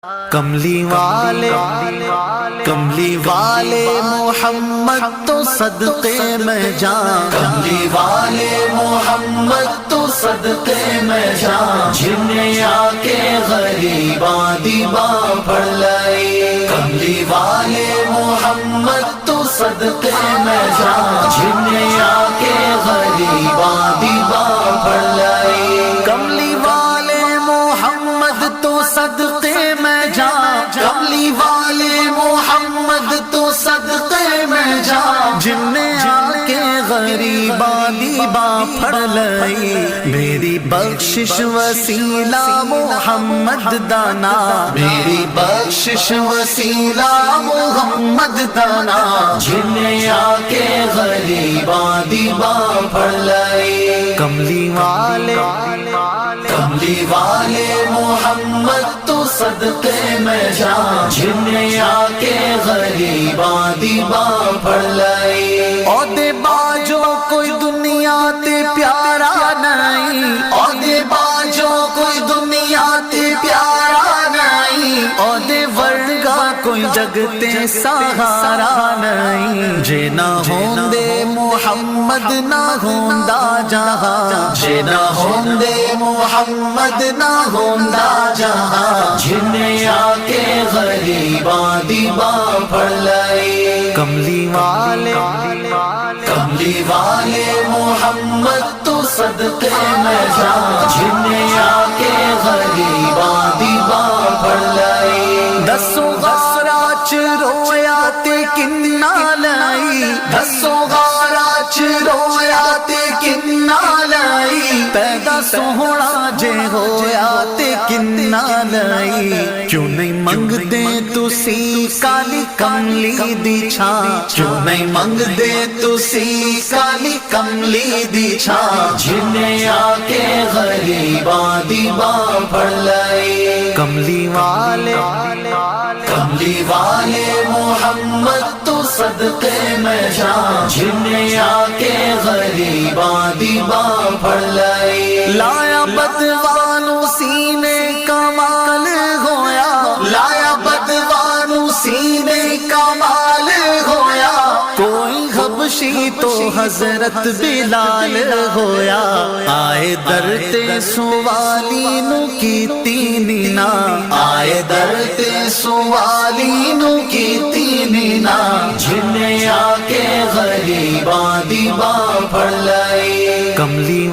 کملی والے محمد تو صدقے میں جان، کملی والے محمد تو صدقے میں جان، جنہیں آ کے غریباں دیباں پڑھ لائے۔ کملی والے محمد تو صدقے میں جان، جنہیں آ کے غریباں دیباں پڑھ لائے۔ کملی والے محمد تو صدقے میں جان، کملی والے محمد تو صدقے میں جان، جن نے آ کے غریباں دیباں پڑھ لئی۔ میری بخشش وسیلہ محمد دانا، میری بخشش وسیلہ محمد دانا، جنہیں آ کے غریباں دیباں پڑھ لائے۔ کملی والے محمد تو صدقے میں جان، جنہیں آ کے غریباں دیباں پڑھ لائے۔ عہدے باجو کوئی دنیا تے پیارا نہیں، عہدے باجو کوئی دنیا تے پیارا نہیں، عہدے ورگا کوئی جگ تے سہارا نہیں۔ جے نہ ہوندے محمد نہ ہوندا جہاں، جے نہ ہوندے محمد نہ ہوندا جہاں، جنہیں آ کے غریباں دیباں پڑھ لائے۔ کملی والے محمد تو صدقے میں جان، جنہیں آ کے غریباں دیباں پڑھ لائے۔ دسو غارہ چ رویا تے کنا لائی، دسو غارہ چ رویا تے کنا لائی، پیدا سوہنا جے ہویا تے کنا لائی۔ کیوں نہیں منگدے تسی کالی کملی دی چھاں، کیوں نہیں منگدے تسی کالی کملی دی چھاں، جنہیں آ کے غریباں دیباں پڑھ لائے۔ کملی والے محمد تو صدقے میں جان، جنہیں آ کے غریباں دیباں پڑھ لائے۔ لایا بدوانو سینے کمال ہویا، لایا بدوانو سینے کمال ہویا، کوئی حبشی تو حضرت بلال ہویا۔ آئے در تے سوالی نو کیتی نینا، آئے در تے سوالی نو کیتی نینا، جنہیں آ کے غریباں دیباں پڑھ لائے۔ کملی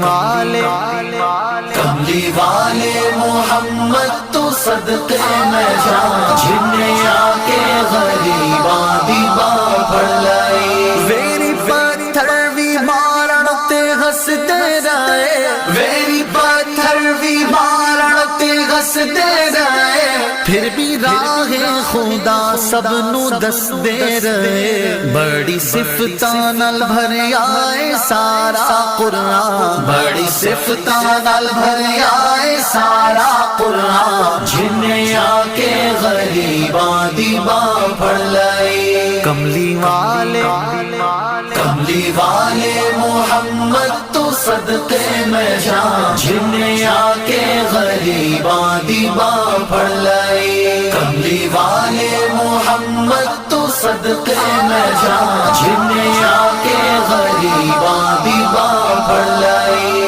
والے محمد تو صدقے میں جان، جنہیں آ کے غریباں دیباں پڑھ لائے۔ ویری پتھر بھی مارن تے ہسدے رہے، ویری پتھر بھی مارن تے ہسدے رہے، پھر بھی راہ خدا سب نو دس دے رہے۔ بڑی صفتاں نال بھریا اے سارا قرآن، بڑی صفتاں نال بھریا اے سارا قرآن، جنہیں آ کے غریباں دیباں پڑھ لائے۔ کملی والے محمد تو صدقے میں جان، جنہیں آ کے غریباں دیباں پڑھ لائے۔ کملی والے محمد تو صدقے میں جان، جنہیں آ کے غریباں دیباں پڑھ لائے۔